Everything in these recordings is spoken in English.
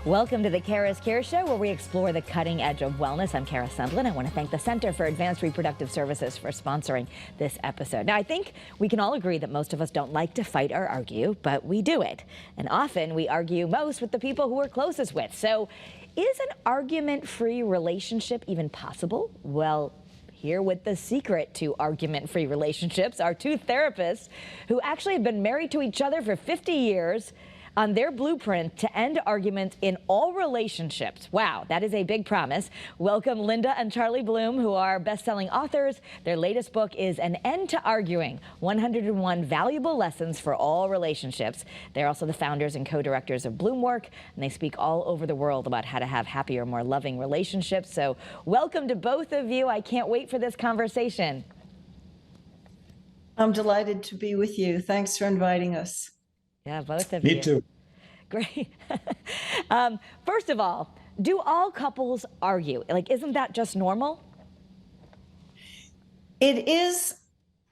Welcome to the CURES Show, where we explore the cutting edge of wellness. I'm Kara Sundlin. I want to thank the Center for Advanced Reproductive Services for sponsoring this episode. Now, I think we can all agree that most of us don't like to fight or argue, but we do it. And often we argue most with the people who we're closest with. So is an argument-free relationship even possible? Well, here with the secret to argument-free relationships are two therapists who actually have been married to each other for 50 years on their blueprint to end arguments in all relationships. Wow, that is a big promise. Welcome Linda and Charlie Bloom, who are best-selling authors. Their latest book is An End to Arguing, 101 Valuable Lessons for All Relationships. They're also the founders and co-directors of Bloomwork, and they speak all over the world about how to have happier, more loving relationships. So welcome to both of you. I can't wait for this conversation. I'm delighted to be with you. Thanks for inviting us. Yeah, both of you. Me too. Great. First of all, do all couples argue? Like, isn't that just normal? It is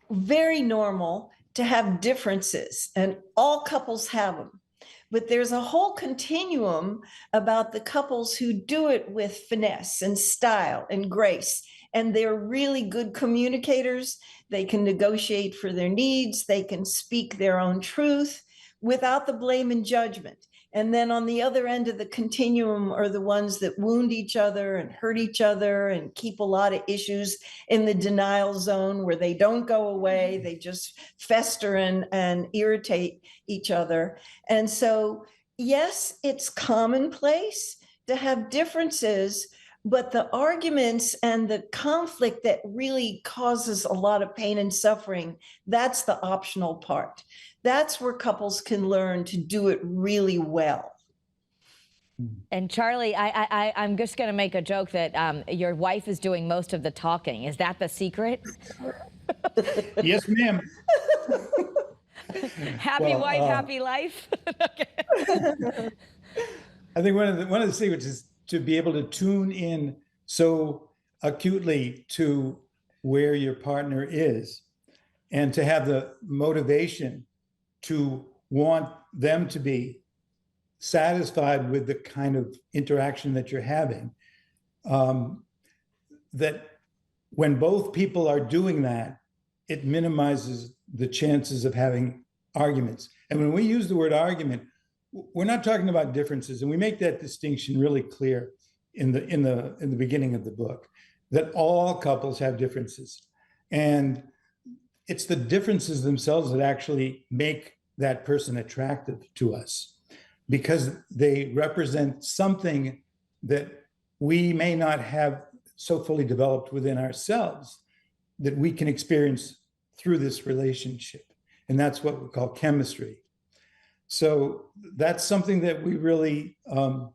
very normal to have differences, and all couples have them. But there's a whole continuum about the couples who do it with finesse and style and grace. And they're really good communicators. They can negotiate for their needs. They can speak their own truth without the blame and judgment. And then on the other end of the continuum are the ones that wound each other and hurt each other and keep a lot of issues in the denial zone where they don't go away. They just fester and irritate each other. And so, yes, it's commonplace to have differences, but the arguments and the conflict that really causes a lot of pain and suffering, that's the optional part. That's where couples can learn to do it really well. And Charlie, I'm just going to make a joke that your wife is doing most of the talking. Is that the secret? Yes, ma'am. Happy wife, happy life. I think one of the secrets is to be able to tune in so acutely to where your partner is, and to have the motivation to want them to be satisfied with the kind of interaction that you're having. That when both people are doing that, it minimizes the chances of having arguments. And when we use the word argument, we're not talking about differences, and we make that distinction really clear in the beginning of the book, that all couples have differences, and it's the differences themselves that actually make that person attractive to us, because they represent something that we may not have so fully developed within ourselves that we can experience through this relationship. And that's what we call chemistry. So that's something that we really a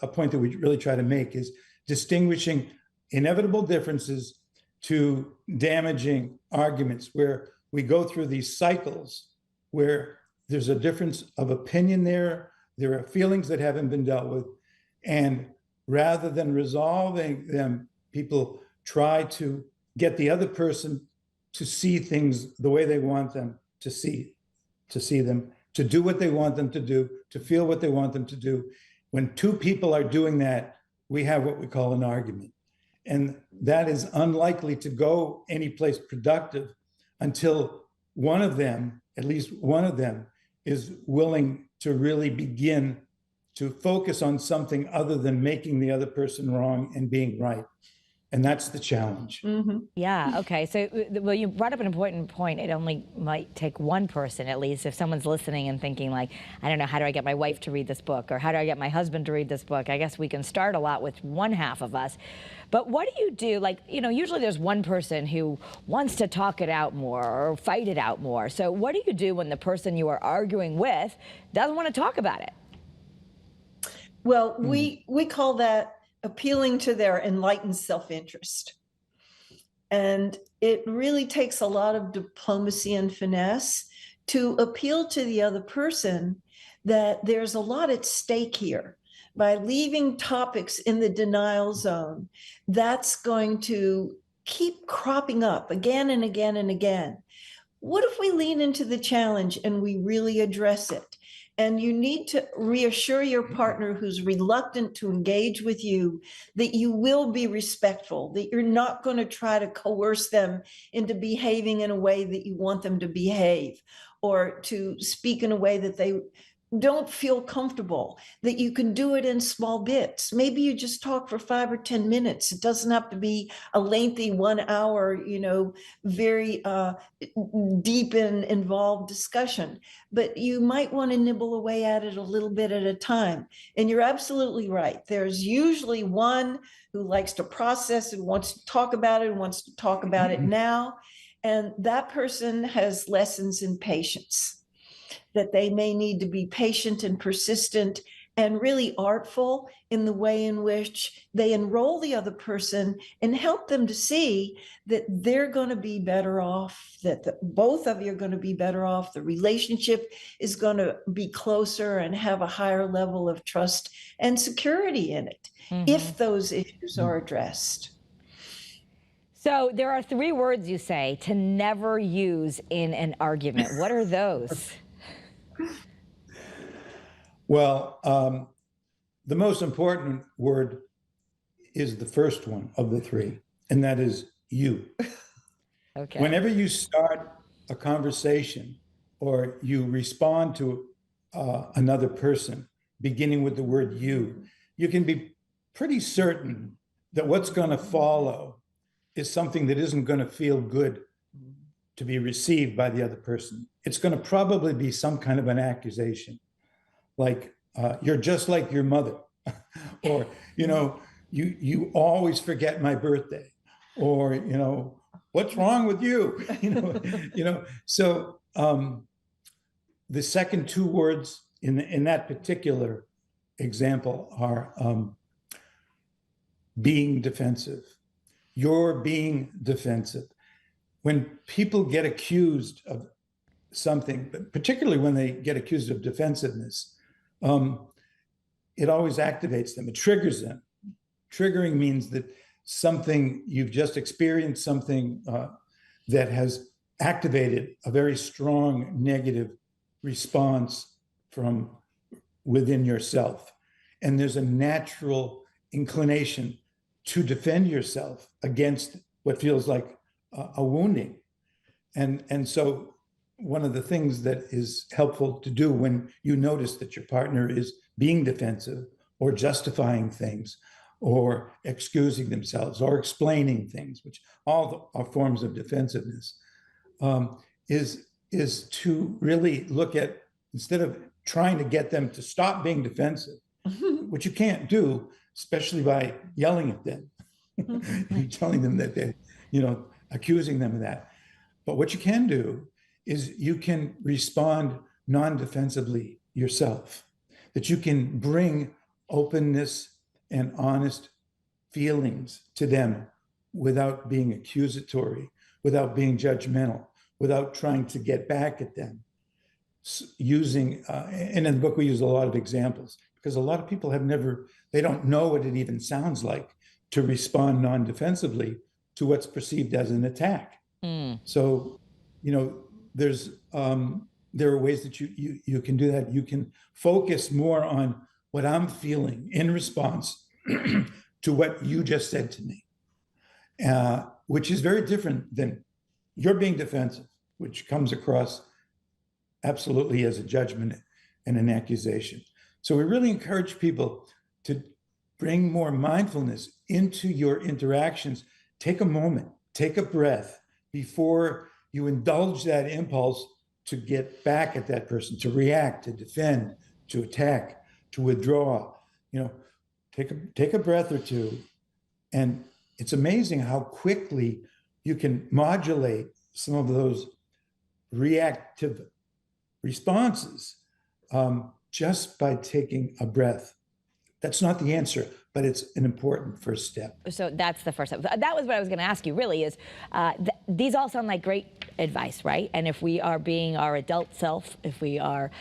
point that we really try to make, is distinguishing inevitable differences to damaging arguments, where we go through these cycles where there's a difference of opinion there are feelings that haven't been dealt with, and rather than resolving them, people try to get the other person to see things the way they want them to see them, to do what they want them to do, to feel what they want them to do. When two people are doing that, we have what we call an argument. And that is unlikely to go anyplace productive until one of them, at least one of them, is willing to really begin to focus on something other than making the other person wrong and being right. And that's the challenge. Mm-hmm. Yeah, okay. So, well, you brought up an important point. It only might take one person, at least, if someone's listening and thinking like, I don't know, how do I get my wife to read this book? Or how do I get my husband to read this book? I guess we can start a lot with one half of us. But what do you do? Like, you know, usually there's one person who wants to talk it out more or fight it out more. So what do you do when the person you are arguing with doesn't want to talk about it? Well, we call that appealing to their enlightened self-interest. And it really takes a lot of diplomacy and finesse to appeal to the other person that there's a lot at stake here. By leaving topics in the denial zone, that's going to keep cropping up again and again and again. What if we lean into the challenge and we really address it? And you need to reassure your partner who's reluctant to engage with you that you will be respectful, that you're not going to try to coerce them into behaving in a way that you want them to behave, or to speak in a way that they don't feel comfortable, that you can do it in small bits. Maybe you just talk for 5 or 10 minutes. It doesn't have to be a lengthy 1 hour, very deep and involved discussion, but you might want to nibble away at it a little bit at a time. And you're absolutely right. There's usually one who likes to process and wants to talk about it and wants to talk about it now. And that person has lessons in patience, that they may need to be patient and persistent and really artful in the way in which they enroll the other person and help them to see that they're going to be better off, that both of you are going to be better off. The relationship is going to be closer and have a higher level of trust and security in it, if those issues are addressed. So there are 3 words you say to never use in an argument. What are those? Well, the most important word is the first one of the 3, and that is you. Okay. Whenever you start a conversation or you respond to another person, beginning with the word you can be pretty certain that what's going to follow is something that isn't going to feel good to be received by the other person. It's going to probably be some kind of an accusation, like you're just like your mother, or you always forget my birthday, or what's wrong with you? So the second 2 words in that particular example are being defensive. You're being defensive. When people get accused of something, particularly when they get accused of defensiveness, it always activates them. It triggers them. Triggering means that something you've just experienced, something that has activated a very strong negative response from within yourself. And there's a natural inclination to defend yourself against what feels like a wounding. And so one of the things that is helpful to do when you notice that your partner is being defensive or justifying things or excusing themselves or explaining things, which all are forms of defensiveness, is to really look at, instead of trying to get them to stop being defensive, which you can't do, especially by yelling at them, telling them that they, accusing them of that. But what you can do is you can respond non-defensively yourself, that you can bring openness and honest feelings to them without being accusatory, without being judgmental, without trying to get back at them. Using, and in the book we use a lot of examples, because a lot of people they don't know what it even sounds like to respond non-defensively to what's perceived as an attack. So, there are ways that you can do that. You can focus more on what I'm feeling in response to what you just said to me, which is very different than you're being defensive, which comes across absolutely as a judgment and an accusation. So we really encourage people to bring more mindfulness into your interactions. Take a moment, take a breath before you indulge that impulse to get back at that person, to react, to defend, to attack, to withdraw. Take a breath or 2. And it's amazing how quickly you can modulate some of those reactive responses just by taking a breath. That's not the answer, but it's an important first step. So that's the first step. That was what I was going to ask you, really, is these all sound like great advice, right? And if we are being our adult self, if we are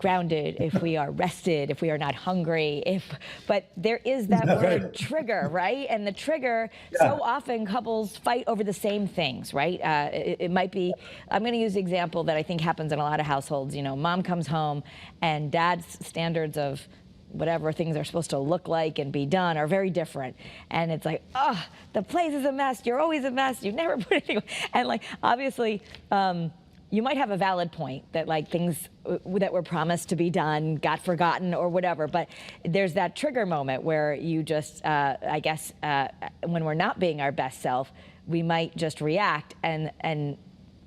grounded, if we are rested, if we are not hungry, but there is that word trigger, right? And the trigger, so often couples fight over the same things, right? It might be, I'm going to use the example that I think happens in a lot of households. You know, mom comes home and dad's standards of whatever things are supposed to look like and be done are very different. And it's like, oh, the place is a mess. You're always a mess. You never put anything. And like, obviously, you might have a valid point that like things that were promised to be done got forgotten or whatever, but there's that trigger moment where you just, I guess, when we're not being our best self, we might just react and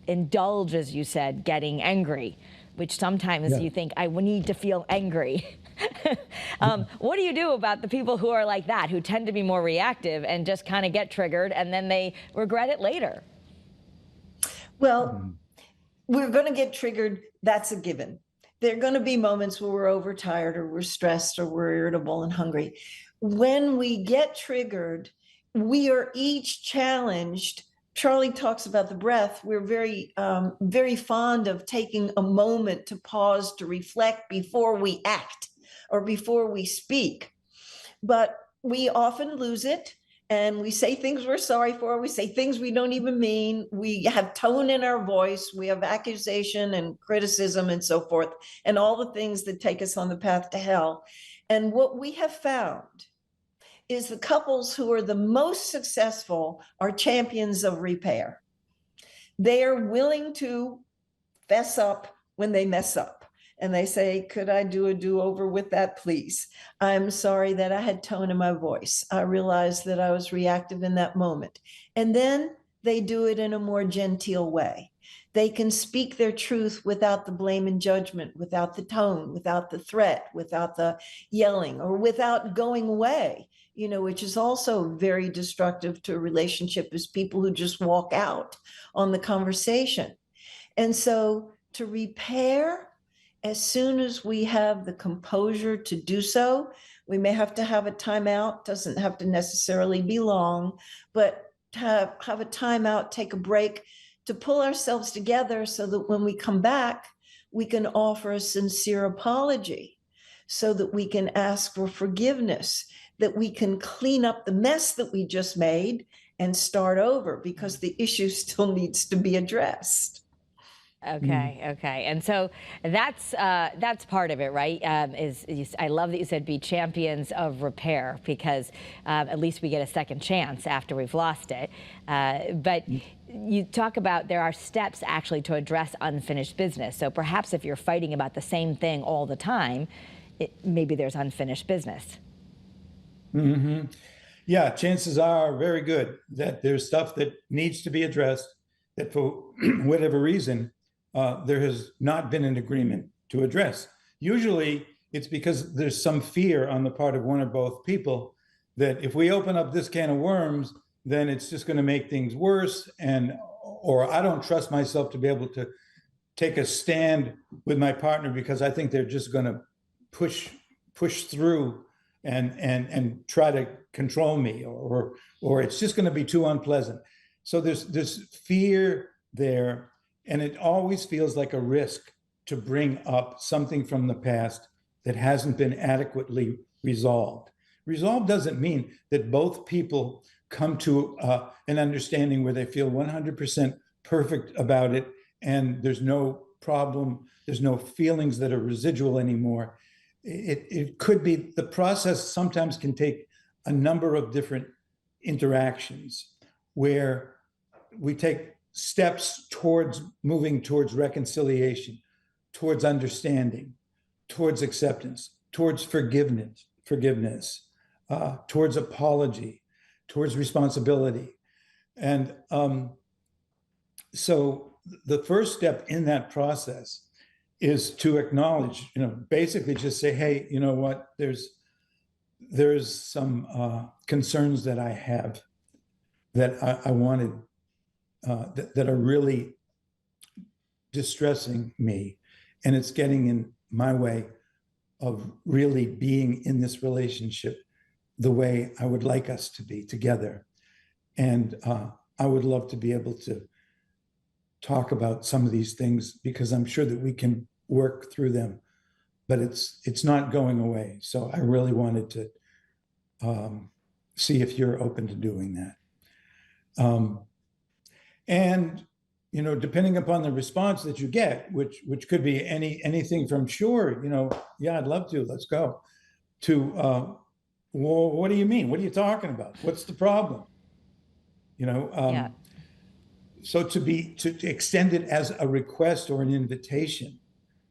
indulge, as you said, getting angry, which sometimes you think, I need to feel angry. What do you do about the people who are like that, who tend to be more reactive and just kind of get triggered and then they regret it later? Well, we're going to get triggered. That's a given. There are going to be moments where we're overtired or we're stressed or we're irritable and hungry. When we get triggered, we are each challenged. Charlie talks about the breath. We're very, very fond of taking a moment to pause, to reflect before we act or before we speak. But we often lose it. And we say things we're sorry for. We say things we don't even mean. We have tone in our voice. We have accusation and criticism and so forth, and all the things that take us on the path to hell. And what we have found is the couples who are the most successful are champions of repair. They are willing to fess up when they mess up. And they say, could I do a do-over with that, please? I'm sorry that I had tone in my voice. I realized that I was reactive in that moment. And then they do it in a more genteel way. They can speak their truth without the blame and judgment, without the tone, without the threat, without the yelling, or without going away, you know, which is also very destructive to a relationship, is people who just walk out on the conversation. And so to repair, as soon as we have the composure to do so, we may have to have a timeout. Doesn't have to necessarily be long, but have a timeout, take a break to pull ourselves together so that when we come back, we can offer a sincere apology, so that we can ask for forgiveness, that we can clean up the mess that we just made and start over, because the issue still needs to be addressed. Okay, okay, and so that's part of it, right? I love that you said be champions of repair, because at least we get a second chance after we've lost it. But you talk about there are steps actually to address unfinished business. So perhaps if you're fighting about the same thing all the time, maybe there's unfinished business. Mm-hmm. Yeah, chances are very good that there's stuff that needs to be addressed that for whatever reason, there has not been an agreement to address. Usually it's because there's some fear on the part of one or both people that if we open up this can of worms, then it's just going to make things worse. Or I don't trust myself to be able to take a stand with my partner because I think they're just going to push through and try to control me, or it's just going to be too unpleasant. So there's fear there. And it always feels like a risk to bring up something from the past that hasn't been adequately resolved. Resolved doesn't mean that both people come to an understanding where they feel 100% perfect about it and there's no problem, there's no feelings that are residual anymore. It could be, the process sometimes can take a number of different interactions where we take steps towards moving towards reconciliation, towards understanding, towards acceptance, towards forgiveness, towards apology, towards responsibility. And so the first step in that process is to acknowledge, basically just say, hey, you know what, there's some concerns that I have that I wanted, that are really distressing me, and it's getting in my way of really being in this relationship the way I would like us to be together. And I would love to be able to talk about some of these things, because I'm sure that we can work through them but it's not going away. So I really wanted to see if you're open to doing that. And depending upon the response that you get, which could be anything from sure, yeah, I'd love to, let's go, to well, what do you mean? What are you talking about? What's the problem? Yeah. So to extend it as a request or an invitation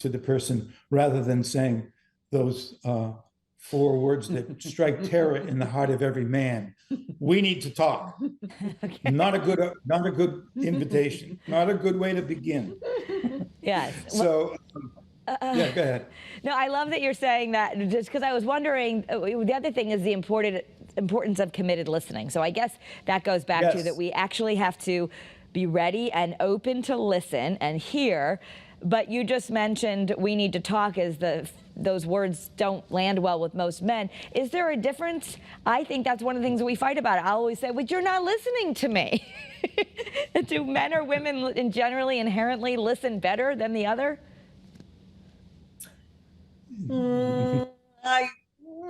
to the person, rather than saying those 4 words that strike terror in the heart of every man. We need to talk. Okay. Not a good invitation. Not a good way to begin. Yes. So yeah, go ahead. No, I love that you're saying that, just because I was wondering, the other thing is the importance of committed listening. So I guess that goes back to Yes. that we actually have to be ready and open to listen and hear. But you just mentioned we need to talk, as those words don't land well with most men. Is there a difference? I think that's one of the things we fight about. I always say, but you're not listening to me. Do men or women generally inherently listen better than the other? I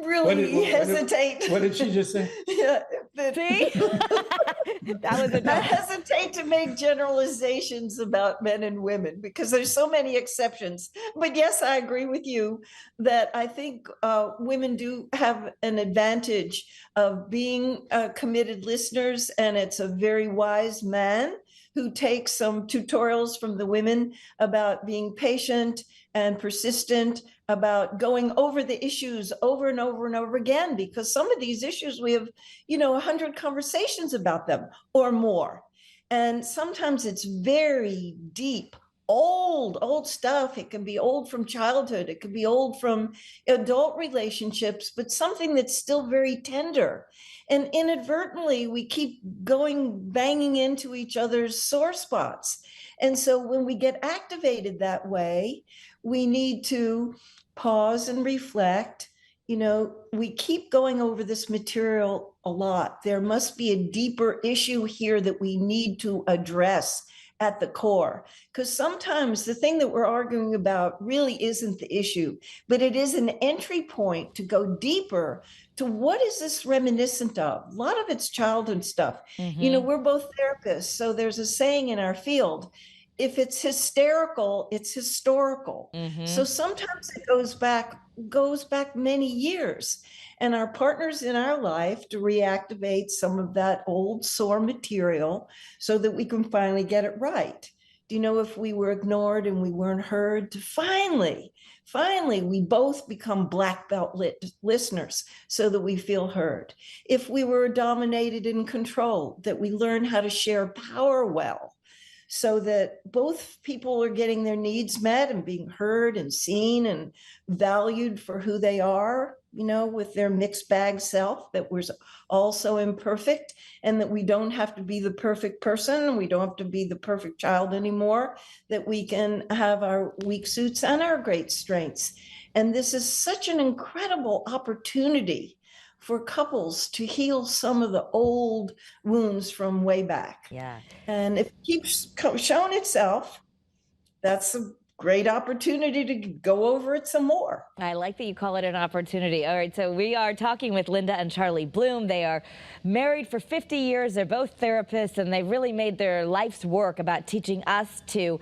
really hesitate. What did she just say? Yeah, See? That was a I hesitate to make generalizations about men and women because there's so many exceptions. But yes, I agree with you that I think women do have an advantage of being committed listeners, and it's a very wise man who takes some tutorials from the women about being patient and persistent, about going over the issues over and over and over again, because some of these issues we have 100 conversations about them or more, and sometimes it's very deep, old stuff. It can be old from childhood, it could be old from adult relationships, but something that's still very tender, and inadvertently we keep banging into each other's sore spots. And so when we get activated that way, we need to pause and reflect. We keep going over this material a lot. There must be a deeper issue here that we need to address at the core, because sometimes the thing that we're arguing about really isn't the issue, but it is an entry point to go deeper to what is this reminiscent of. A lot of it's childhood stuff. We're both therapists, so there's a saying in our field: if it's hysterical, it's historical. So sometimes it goes back many years, and our partners in our life to reactivate some of that old sore material so that we can finally get it right. If we were ignored and we weren't heard, to finally we both become black belt listeners so that we feel heard. If we were dominated and controlled, that we learn how to share power well, so that both people are getting their needs met and being heard and seen and valued for who they are, with their mixed bag self, that we're also imperfect, and that we don't have to be the perfect person, and we don't have to be the perfect child anymore, that we can have our weak suits and our great strengths. And this is such an incredible opportunity for couples to heal some of the old wounds from way back. Yeah. And if it keeps showing itself, that's a great opportunity to go over it some more. I like that you call it an opportunity. All right, so we are talking with Linda and Charlie Bloom. They are married for 50 years. They're both therapists, and they've really made their life's work about teaching us to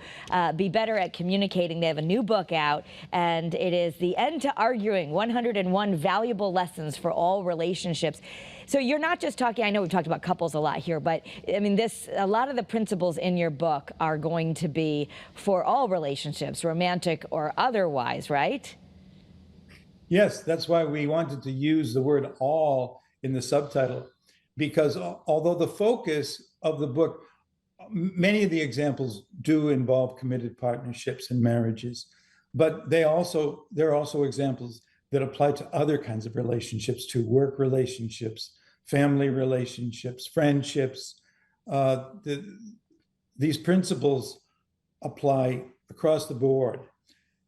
be better at communicating. They have a new book out, and it is The End to Arguing: 101 Valuable Lessons for All Relationships. So you're not just talking, I know we've talked about couples a lot here, but I mean, a lot of the principles in your book are going to be for all relationships, romantic or otherwise, right? Yes, that's why we wanted to use the word all in the subtitle, because although the focus of the book, many of the examples do involve committed partnerships and marriages, but there are also examples that apply to other kinds of relationships, to work relationships, family relationships, friendships. These principles apply across the board.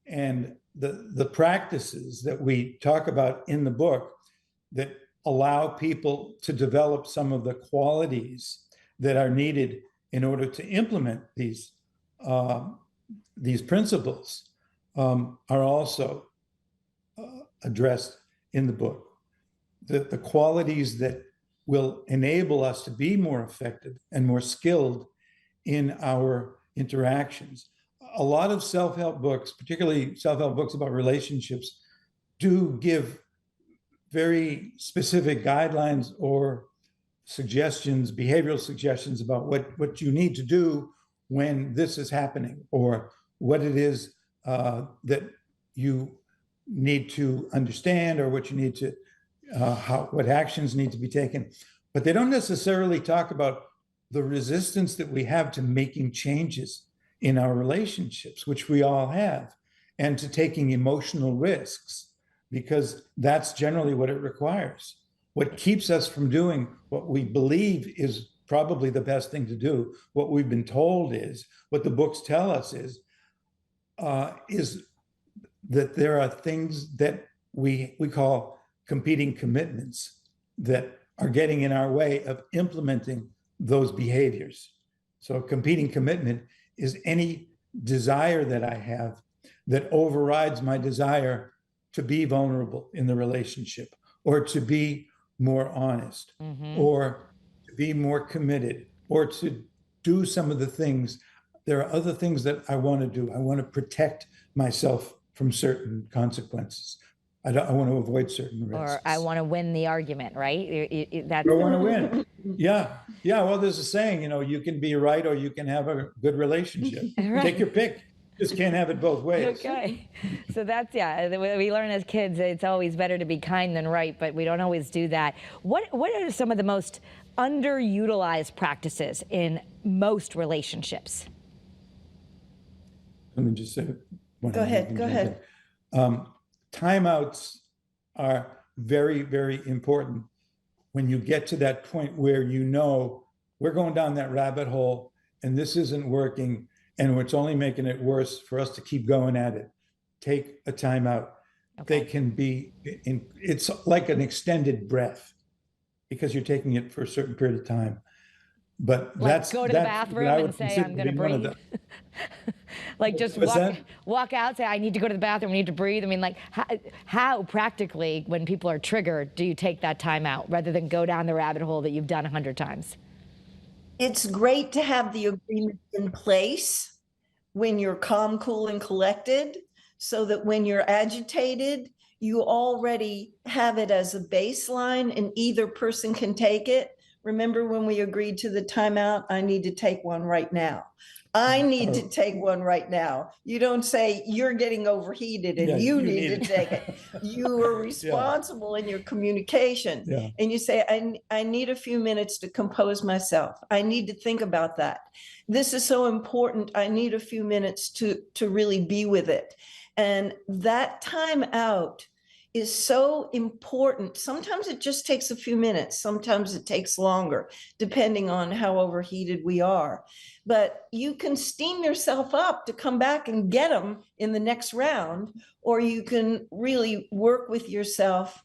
And the practices that we talk about in the book that allow people to develop some of the qualities that are needed in order to implement these principles are also addressed in the book, the qualities that will enable us to be more effective and more skilled in our interactions. A lot of self-help books, particularly self-help books about relationships, do give very specific guidelines or suggestions, behavioral suggestions about what you need to do when this is happening, or what it is that you need to understand, or what you need to, what actions need to be taken. But they don't necessarily talk about the resistance that we have to making changes in our relationships, which we all have, and to taking emotional risks, because that's generally what it requires. What keeps us from doing what we believe is probably the best thing to do, what we've been told is, what the books tell us is that there are things that we call competing commitments that are getting in our way of implementing those behaviors. So a competing commitment is any desire that I have that overrides my desire to be vulnerable in the relationship, or to be more honest, or to be more committed, or to do some of the things. There are other things that I want to do. I want to protect myself from certain consequences. I want to avoid certain risks. Or I want to win the argument, right? That's I want to win. Yeah. Well, there's a saying, you can be right or you can have a good relationship. Right. Take your pick. Just can't have it both ways. Okay. So that's, we learn as kids, it's always better to be kind than right, but we don't always do that. What are some of the most underutilized practices in most relationships? Let me just say one. Go ahead. Timeouts are very, very important when you get to that point where we're going down that rabbit hole and this isn't working, and it's only making it worse for us to keep going at it. Take a timeout. Okay. They can be it's like an extended breath, because you're taking it for a certain period of time. But like go to the bathroom and say, I'm going to breathe. Like just walk out, say, I need to go to the bathroom, I need to breathe. I mean, like how practically, when people are triggered, do you take that time out rather than go down the rabbit hole that you've done 100 times? It's great to have the agreement in place when you're calm, cool, and collected, so that when you're agitated, you already have it as a baseline and either person can take it. Remember when we agreed to the timeout? I need to take one right now. I need to take one right now. You don't say you're getting overheated and you need to take it. You are responsible in your communication. Yeah. And you say, I need a few minutes to compose myself. I need to think about that. This is so important. I need a few minutes to really be with it. And that time out is so important. Sometimes it just takes a few minutes. Sometimes it takes longer, depending on how overheated we are. But you can steam yourself up to come back and get them in the next round, or you can really work with yourself.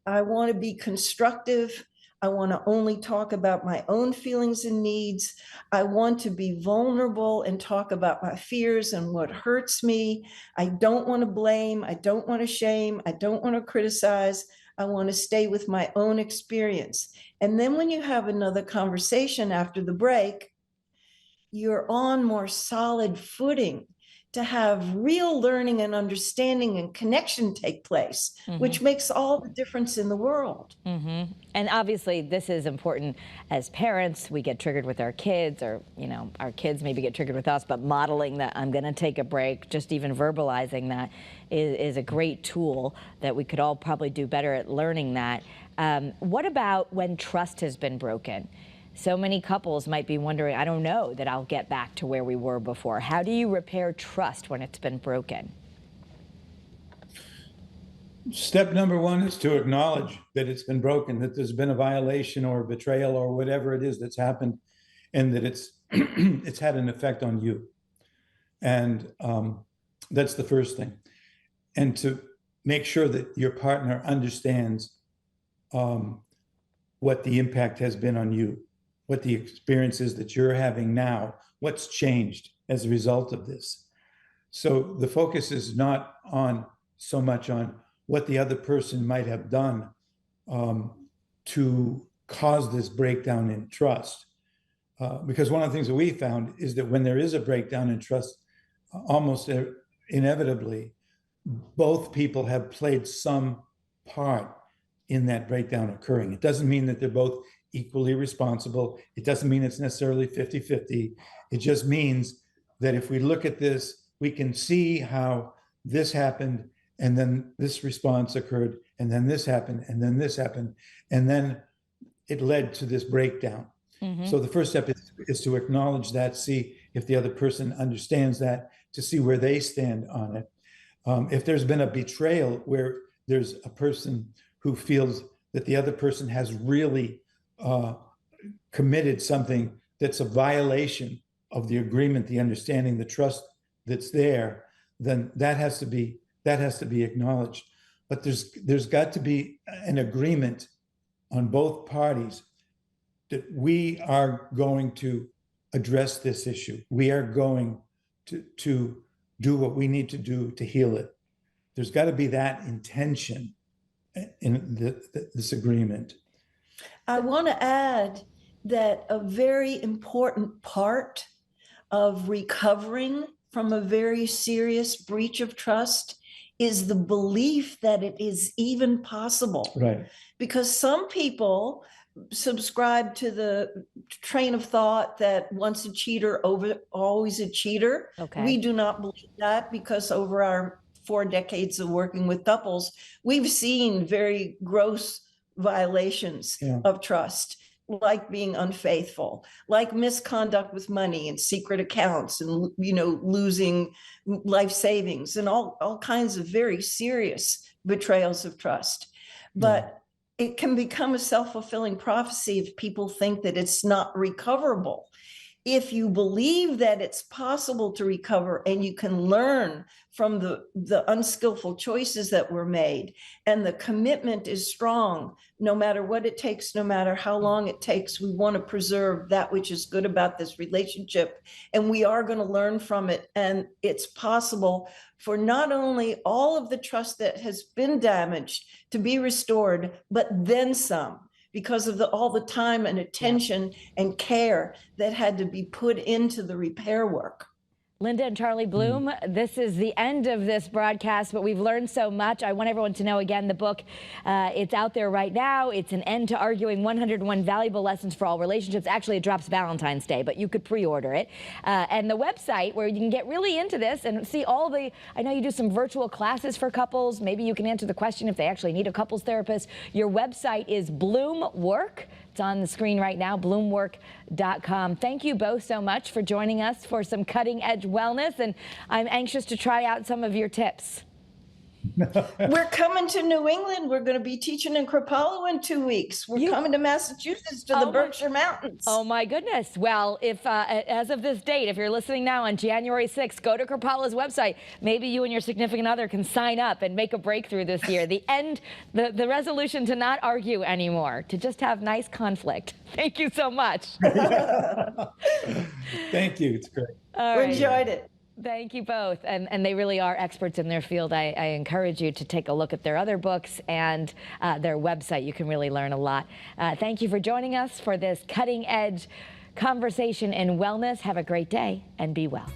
I want to be constructive. I want to only talk about my own feelings and needs. I want to be vulnerable and talk about my fears and what hurts me. I don't want to blame. I don't want to shame. I don't want to criticize. I want to stay with my own experience. And then when you have another conversation after the break, you're on more solid footing to have real learning and understanding and connection take place, which makes all the difference in the world. And obviously this is important as parents. We get triggered with our kids, or our kids maybe get triggered with us, but modeling that I'm going to take a break, just even verbalizing that is a great tool that we could all probably do better at learning that. What about when trust has been broken? So many couples might be wondering, I don't know that I'll get back to where we were before. How do you repair trust when it's been broken? Step number one is to acknowledge that it's been broken, that there's been a violation or a betrayal or whatever it is that's happened, and that it's it's had an effect on you. And that's the first thing. And to make sure that your partner understands what the impact has been on you, what the experience is that you're having now, what's changed as a result of this. So the focus is not on so much on what the other person might have done to cause this breakdown in trust. Because one of the things that we found is that when there is a breakdown in trust, almost inevitably, both people have played some part in that breakdown occurring. It doesn't mean that they're both equally responsible. It doesn't mean it's necessarily 50-50. It just means that if we look at this, we can see how this happened, and then this response occurred, and then this happened, and then this happened, and then it led to this breakdown. Mm-hmm. So the first step is to acknowledge that, see if the other person understands that, to see where they stand on it. If there's been a betrayal where there's a person who feels that the other person has really committed something that's a violation of the agreement, the understanding, the trust that's there, then that has to be acknowledged. But there's got to be an agreement on both parties that we are going to address this issue. We are going to do what we need to do to heal it. There's got to be that intention in this agreement. I want to add that a very important part of recovering from a very serious breach of trust is the belief that it is even possible. Right. Because some people subscribe to the train of thought that once a cheater, always a cheater. Okay. We do not believe that, because over our 4 decades of working with couples, we've seen very gross violations of trust, like being unfaithful, like misconduct with money and secret accounts, and losing life savings, and all kinds of very serious betrayals of trust. But it can become a self-fulfilling prophecy if people think that it's not recoverable. If you believe that it's possible to recover, and you can learn from the unskillful choices that were made, and the commitment is strong, no matter what it takes, no matter how long it takes, we want to preserve that which is good about this relationship, and we are going to learn from it. And it's possible for not only all of the trust that has been damaged to be restored, but then some, because of all the time and attention and care that had to be put into the repair work. Linda and Charlie Bloom, this is the end of this broadcast, but we've learned so much. I want everyone to know, again, the book, it's out there right now. It's An End to Arguing, 101 Valuable Lessons for All Relationships. Actually, it drops Valentine's Day, but you could pre-order it. And the website where you can get really into this and see all the, I know you do some virtual classes for couples. Maybe you can answer the question if they actually need a couples therapist. Your website is Bloom Work. It's on the screen right now, bloomwork.com. Thank you both so much for joining us for some cutting edge wellness, and I'm anxious to try out some of your tips. We're coming to New England. We're going to be teaching in Kripalu in 2 weeks. We're coming to Massachusetts, to the Berkshire Mountains. Oh my goodness. Well, if as of this date, if you're listening now on January 6th, go to Kripalu's website. Maybe you and your significant other can sign up and make a breakthrough this year. The resolution to not argue anymore, to just have nice conflict. Thank you so much. Thank you. It's great. We enjoyed it. Thank you both. And they really are experts in their field. I encourage you to take a look at their other books and their website. You can really learn a lot. Thank you for joining us for this cutting edge conversation in wellness. Have a great day and be well.